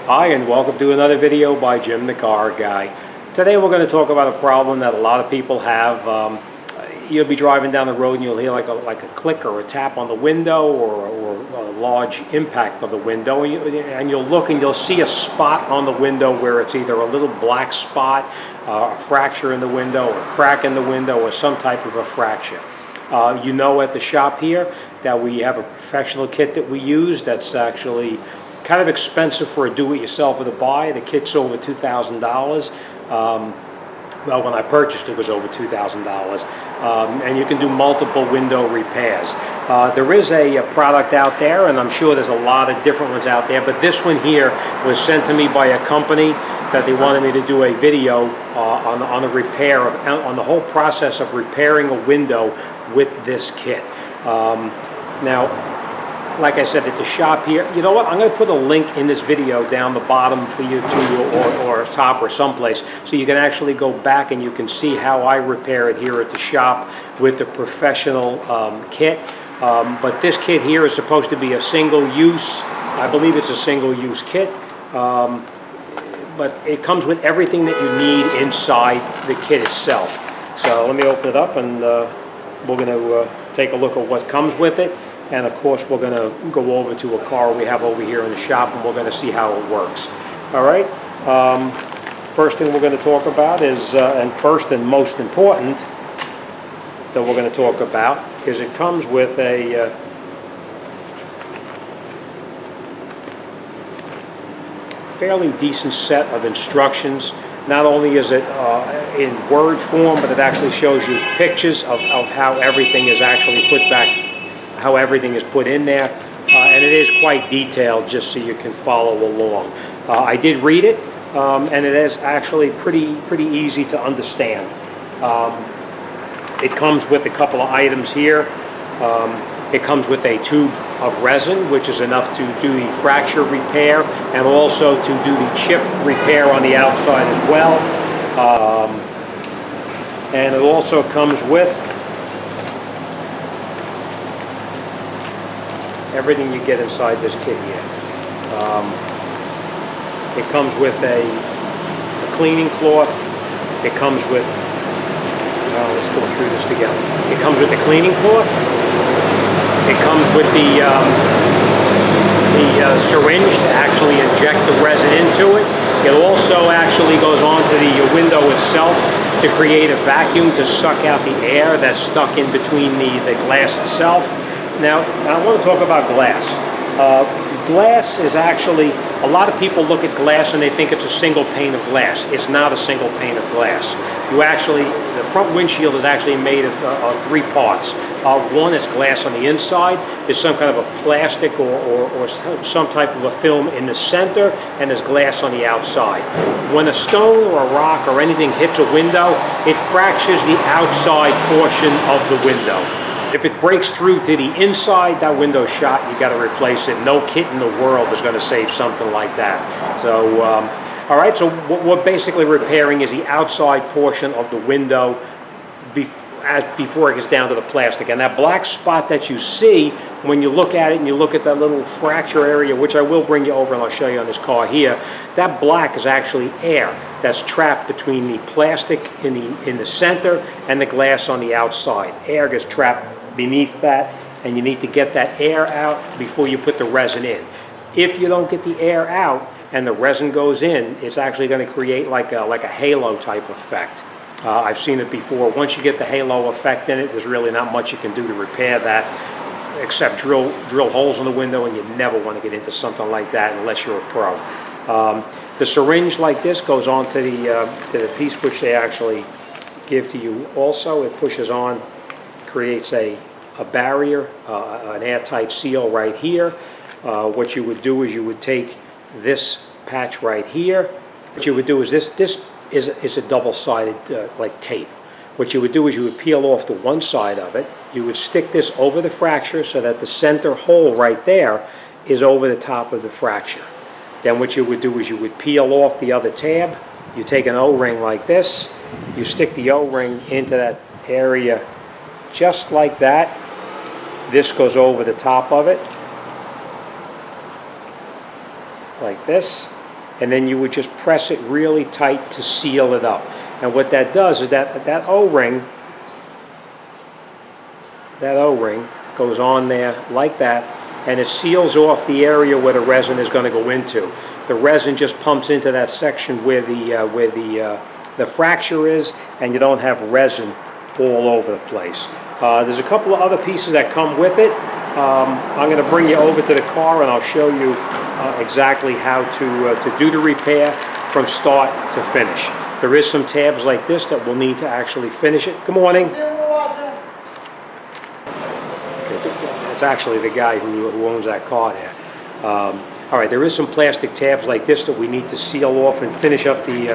Hi, and welcome to another video by Jim the Car Guy. Today we're going to talk about a problem that a lot of people have. You'll be driving down the road and you'll hear like a click or a tap on the window or a large impact on the window, and you'll look and you'll see a spot on the window where it's either a little black spot, a fracture in the window, or a crack in the window, or some type of a fracture. You know, at the shop here that we have a professional kit that we use that's actually kind of expensive for a do-it-yourselfer to buy. The kit's over $2,000. Well, when I purchased it was over $2,000. And you can do multiple window repairs. There is a product out there, and I'm sure there's a lot of different ones out there, but this one here was sent to me by a company that they wanted me to do a video on the repair, on the whole process of repairing a window with this kit. Now, like I said, at the shop here, you know what, I'm going to put a link in this video down the bottom for you to, or top or someplace, so you can actually go back and you can see how I repair it here at the shop with the professional kit. But this kit here is supposed to be a single use. I believe it's a single use kit. But it comes with everything that you need inside the kit itself. So let me open it up, and we're going to take a look at what comes with it. And of course, we're going to go over to a car we have over here in the shop, and we're going to see how it works. All right. First thing we're going to talk about is, and first and most important that we're going to talk about, is it comes with a fairly decent set of instructions. Not only is it in word form, but it actually shows you pictures of how everything is actually put back, how everything is put in there, and it is quite detailed, just so you can follow along. I did read it, and it is actually pretty easy to understand. It comes with a couple of items here. It comes with a tube of resin, which is enough to do the fracture repair and also to do the chip repair on the outside as well. And it also comes with everything you get inside this kit here. It comes with a cleaning cloth. It comes with, let's go through this together. It comes with the cleaning cloth. It comes with the syringe to actually inject the resin into it. It also actually goes onto the window itself to create a vacuum to suck out the air that's stuck in between the glass itself. Now, I want to talk about glass. Glass is actually, a lot of people look at glass and they think it's a single pane of glass. It's not a single pane of glass. You actually, the front windshield is actually made of three parts. One is glass on the inside. There's some kind of a plastic or some type of a film in the center, and there's glass on the outside. When a stone or a rock or anything hits a window, it fractures the outside portion of the window. If it breaks through to the inside, that window's shot, you got to replace it. No kit in the world is going to save something like that. So, all right, so what we're basically repairing is the outside portion of the window before it gets down to the plastic. And that black spot that you see when you look at it and you look at that little fracture area, which I will bring you over and I'll show you on this car here, that black is actually air that's trapped between the plastic in the center and the glass on the outside. Air gets trapped beneath that, and you need to get that air out before you put the resin in. If you don't get the air out and the resin goes in, it's actually going to create like a halo type effect. I've seen it before. Once you get the halo effect in it, there's really not much you can do to repair that, except drill holes in the window, and you never want to get into something like that unless you're a pro. The syringe like this goes on to the piece which they actually give to you also. It pushes on, creates a barrier, an airtight seal right here. What you would do is you would take this patch right here. What you would do is this is a double-sided like tape. What you would do is you would peel off the one side of it. You would stick this over the fracture so that the center hole right there is over the top of the fracture. Then what you would do is you would peel off the other tab. You take an O-ring like this. You stick the O-ring into that area just like that. This goes over the top of it like this. and then you would just press it really tight to seal it up. And what that does is that O-ring goes on there like that, and it seals off the area where the resin is going to go into. The resin just pumps into that section where the fracture is, and you don't have resin all over the place. There's a couple of other pieces that come with it. I'm going to bring you over to the car, and I'll show you exactly how to do the repair from start to finish. There is some tabs like this that we'll need to actually finish it. Good morning. That's actually the guy who owns that car there. All right, there is some plastic tabs like this that we need to seal off and finish up the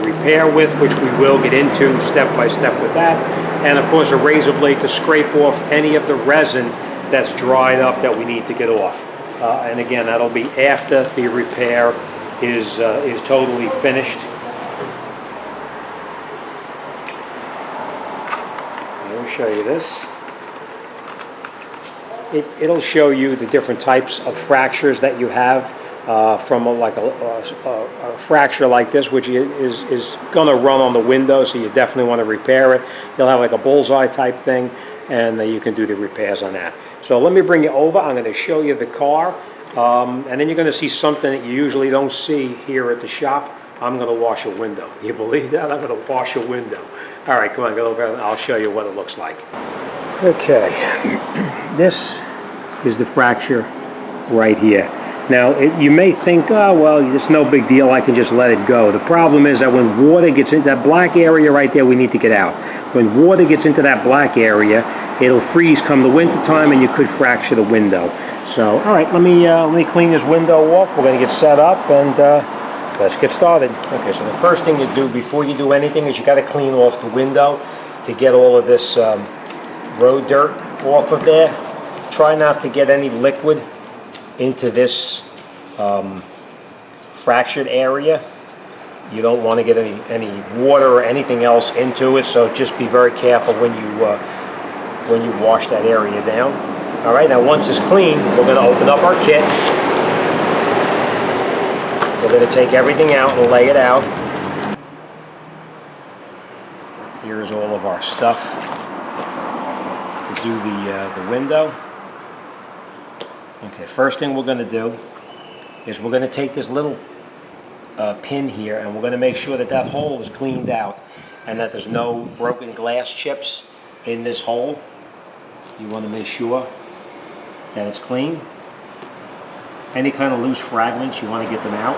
repair with, which we will get into step by step with that. And of course, a razor blade to scrape off any of the resin that's dried up that we need to get off. And again, that'll be after the repair is totally finished. Let me show you this. It'll show you the different types of fractures that you have from a fracture like this, which is going to run on the window, so you definitely want to repair it. You'll have like a bullseye type thing, and you can do the repairs on that. So let me bring you over. I'm going to show you the car, and then you're going to see something that you usually don't see here at the shop. I'm going to wash a window. You believe that? I'm going to wash a window. All right, come on, go over and I'll show you what it looks like. Okay, this is the fracture right here. Now, you may think, oh, well, it's no big deal, I can just let it go. The problem is that when water gets into that black area right there, we need to get out. When water gets into that black area, it'll freeze come the winter time, and you could fracture the window. So, all right, let me clean this window off. We're going to get set up, and let's get started. Okay, so the first thing to do before you do anything is you got to clean off the window to get all of this road dirt off of there. Try not to get any liquid into this fractured area. You don't want to get any water or anything else into it, so just be very careful when you wash that area down. All right, now once it's clean, we're going to open up our kit. We're going to take everything out and lay it out. Here's all of our stuff to do the window. Okay, first thing we're going to do is we're going to take this little pin here, and we're going to make sure that that hole is cleaned out and that there's no broken glass chips in this hole. You want to make sure that it's clean. Any kind of loose fragments, you want to get them out.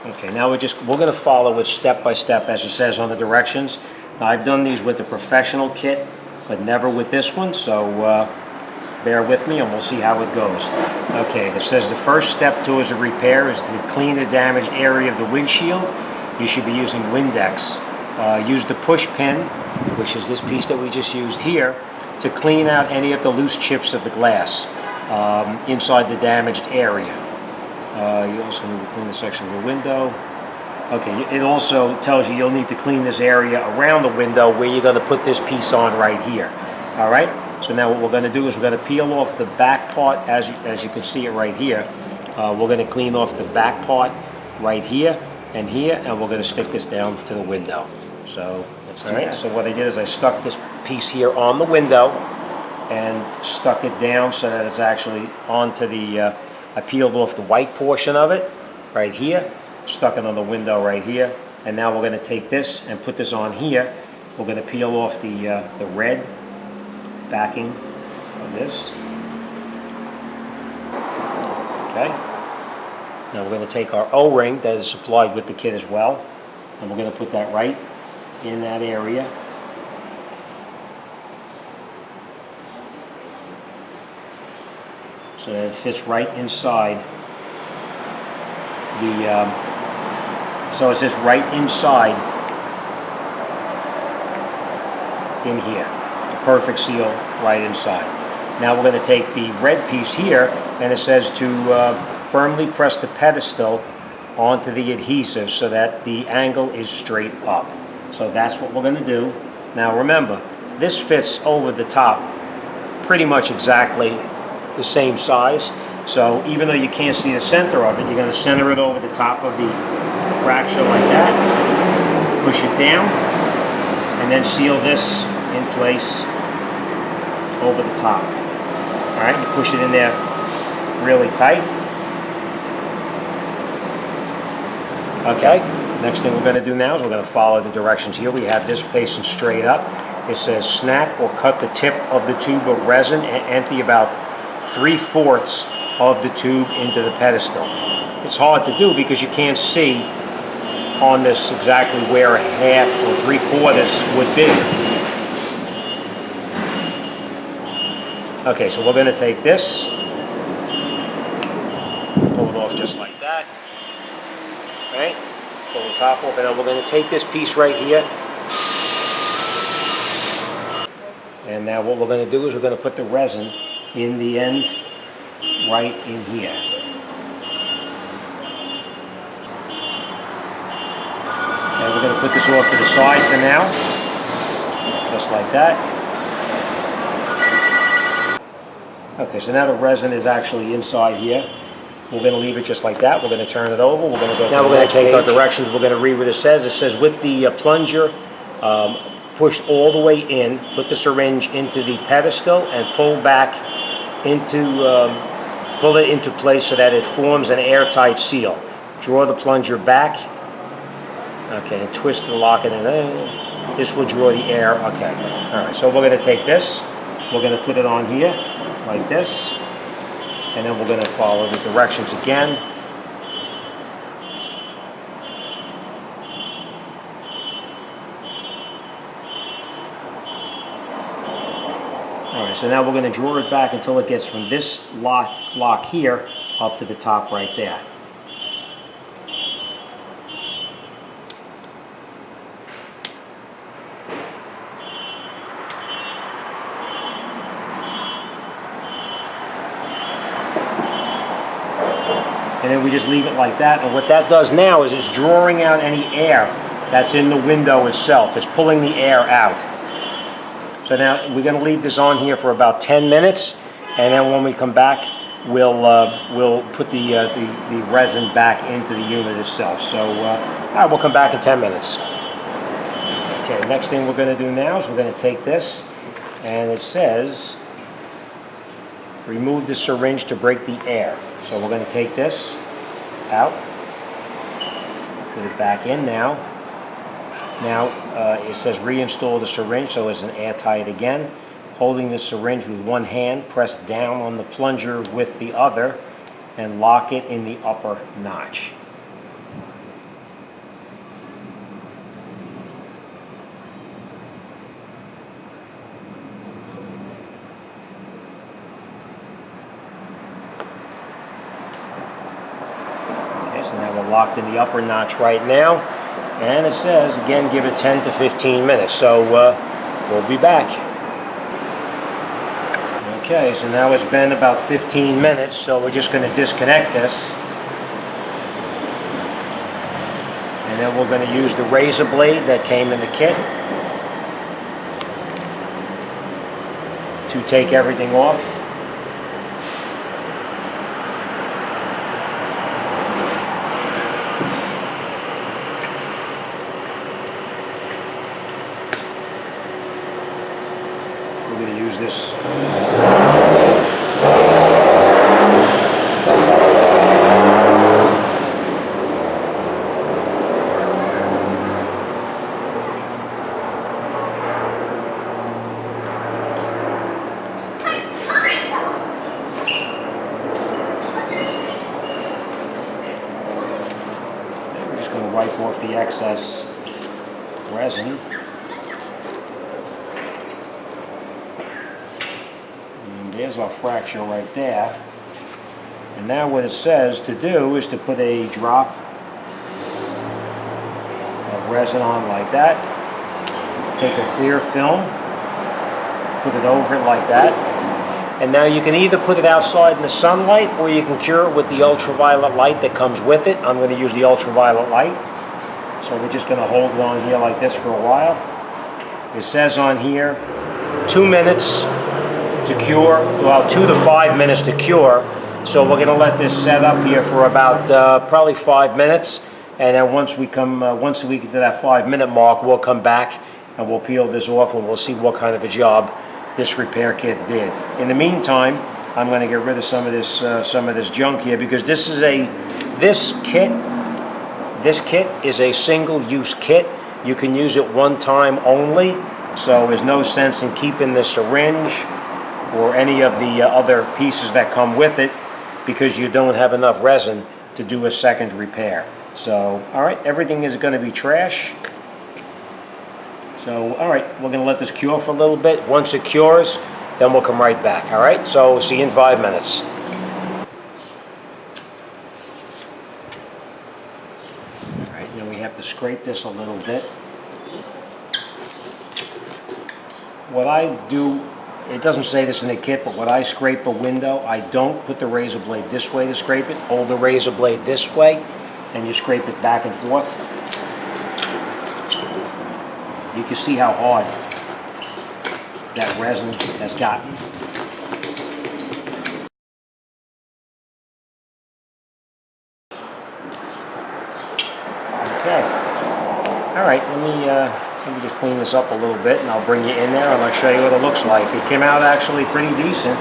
Okay, now we're going to follow it step by step as it says on the directions. Now, I've done these with the professional kit, but never with this one, so bear with me and we'll see how it goes. Okay, it says the first step towards a repair is to clean the damaged area of the windshield. You should be using Windex. Use the push pin, which is this piece that we just used here, to clean out any of the loose chips of the glass inside the damaged area. You also need to clean the section of the window. Okay, it also tells you you'll need to clean this area around the window where you're going to put this piece on right here. All right, so now what we're going to do is we're going to peel off the back part, as you can see it right here. We're going to clean off the back part right here, and we're going to stick this down to the window. So that's all right. So what I did is I stuck this piece here on the window and stuck it down so that it's actually onto the, I peeled off the white portion of it right here, stuck it on the window right here, and now we're going to take this and put this on here. We're going to peel off the red backing of this. Okay. Now we're going to take our O-ring that is supplied with the kit as well, and we're going to put that right in that area. So that it fits right inside the, so it sits right inside in here. A perfect seal right inside. Now we're going to take the red piece here, and it says to firmly press the pedestal onto the adhesive so that the angle is straight up. So that's what we're going to do. Now remember, this fits over the top pretty much exactly the same size. So even though you can't see the center of it, you're going to center it over the top of the fracture like that. Push it down, and then seal this in place over the top. All right, you push it in there really tight. Okay, next thing we're going to do now is we're going to follow the directions here. We have this facing straight up. It says snap or cut the tip of the tube of resin and empty about 3/4 of the tube into the pedestal. It's hard to do because you can't see on this exactly where 1/2 or 3/4 would be. Okay, so we're going to take this, pull it off just like that. Right? Pull the top off, and then we're going to take this piece right here. And now what we're going to do is we're going to put the resin in the end right in here. And we're going to put this off to the side for now, just like that. Okay, so now the resin is actually inside here. We're going to leave it just like that. We're going to turn it over. We're going to go. Now we're going to take our directions. We're going to read what it says. It says with the plunger pushed all the way in, put the syringe into the pedestal and pull back into, pull it into place so that it forms an airtight seal. Draw the plunger back. Okay, and twist the lock it in. This will draw the air. Okay. All right. So we're going to take this. We're going to put it on here like this. And then we're going to follow the directions again. All right, so now we're going to draw it back until it gets from this lock here up to the top right there. And then we just leave it like that. And what that does now is it's drawing out any air that's in the window itself. It's pulling the air out. So now we're going to leave this on here for about 10 minutes. And then when we come back, we'll put the resin back into the unit itself. So all right, we'll come back in 10 minutes. Okay, next thing we're going to do now is we're going to take this, and it says remove the syringe to break the air. So we're going to take this out, put it back in now. Now it says reinstall the syringe, so it's an airtight again. Holding the syringe with one hand, press down on the plunger with the other and lock it in the upper notch. So now we're locked in the upper notch right now, and it says again give it 10 to 15 minutes. So we'll be back. Okay, so now it's been about 15 minutes, so we're just going to disconnect this, and then we're going to use the razor blade that came in the kit to take everything off. We're going to use this. We're just going to wipe off the excess resin. There's our fracture right there. And now what it says to do is to put a drop of resin on like that. Take a clear film, put it over it like that. And now you can either put it outside in the sunlight or you can cure it with the ultraviolet light that comes with it. I'm going to use the ultraviolet light. So we're just going to hold it on here like this for a while. It says on here 2 minutes to cure, well 2 to 5 minutes to cure, So we're gonna let this set up here for about probably 5 minutes. And then once we get to that 5-minute mark, we'll come back and we'll peel this off and we'll see what kind of a job this repair kit did. In the meantime, I'm going to get rid of some of this junk here, because this kit is a single-use kit. You can use it one time only, so there's no sense in keeping the syringe or any of the other pieces that come with it, because you don't have enough resin to do a second repair. So, all right, everything is going to be trash. So, all right, we're going to let this cure for a little bit. Once it cures, then we'll come right back, all right? So, see you in 5 minutes. All right, now we have to scrape this a little bit. What I do, it doesn't say this in the kit, but when I scrape a window, I don't put the razor blade this way to scrape it. Hold the razor blade this way, and you scrape it back and forth. You can see how hard that resin has gotten. Okay. All right, let me just clean this up a little bit, and I'll bring you in there and I'll show you what it looks like. It came out actually pretty decent.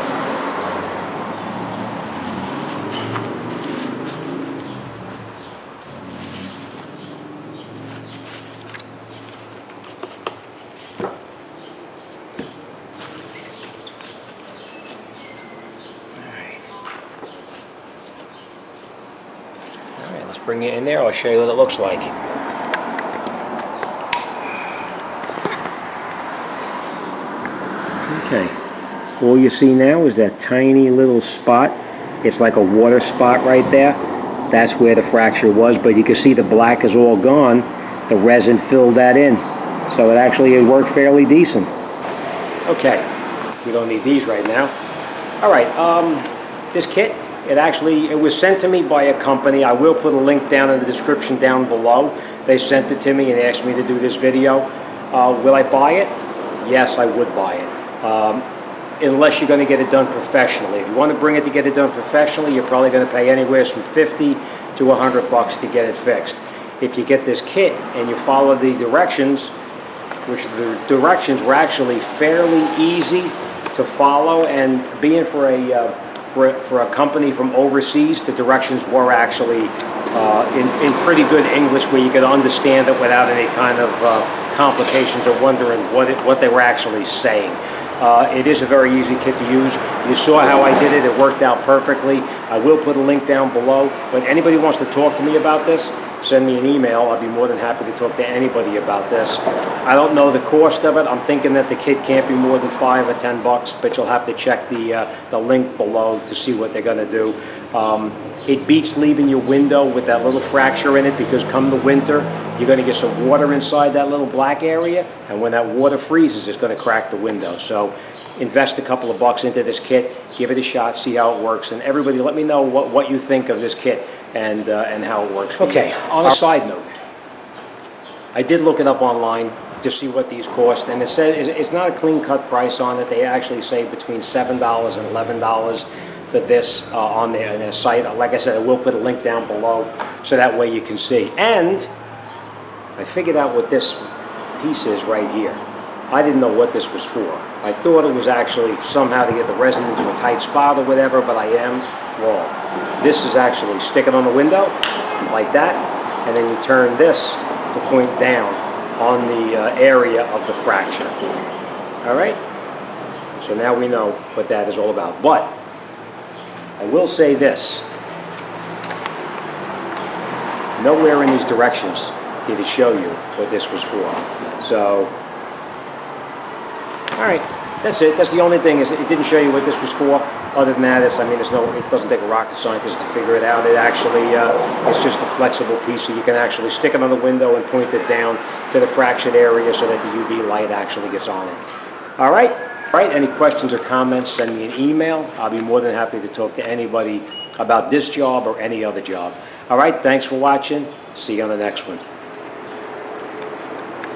Let's bring it in there. I'll show you what it looks like. Okay. All you see now is that tiny little spot. It's like a water spot right there. That's where the fracture was, but you can see the black is all gone. The resin filled that in. So it worked fairly decent. Okay. We don't need these right now. All right. This kit, it was sent to me by a company. I will put a link down in the description down below. They sent it to me and asked me to do this video. Will I buy it? Yes, I would buy it. Unless you're going to get it done professionally. If you want to bring it to get it done professionally, you're probably going to pay anywhere from 50 to 100 bucks to get it fixed. If you get this kit and you follow the directions, which the directions were actually fairly easy to follow, and being for a company from overseas, the directions were actually in pretty good English, where you could understand it without any kind of complications or wondering what they were actually saying. It is a very easy kit to use. You saw how I did it. It worked out perfectly. I will put a link down below. But anybody who wants to talk to me about this, send me an email. I'll be more than happy to talk to anybody about this. I don't know the cost of it. I'm thinking that the kit can't be more than 5 or 10 bucks, but you'll have to check the link below to see what they're going to do. It beats leaving your window with that little fracture in it, because come the winter, you're going to get some water inside that little black area, and when that water freezes, it's going to crack the window. So invest a couple of bucks into this kit, give it a shot, see how it works, and everybody let me know what you think of this kit and how it works. Okay, on a side note, I did look it up online to see what these cost, and it said it's not a clean-cut price on it. They actually say between $7 and $11 for this on their site. Like I said, I will put a link down below so that way you can see. And I figured out what this piece is right here. I didn't know what this was for. I thought it was actually somehow to get the resin into a tight spot or whatever, but I am wrong. This is actually sticking on the window like that, and then you turn this to point down on the area of the fracture. All right? So now we know what that is all about. But I will say this. Nowhere in these directions did it show you what this was for. So, all right, that's it. That's the only thing, is it didn't show you what this was for. Other than that, it doesn't take a rocket scientist to figure it out. It actually it's just a flexible piece, so you can actually stick it on the window and point it down to the fractured area so that the UV light actually gets on it. All right? All right, any questions or comments, send me an email. I'll be more than happy to talk to anybody about this job or any other job. All right, thanks for watching. See you on the next one.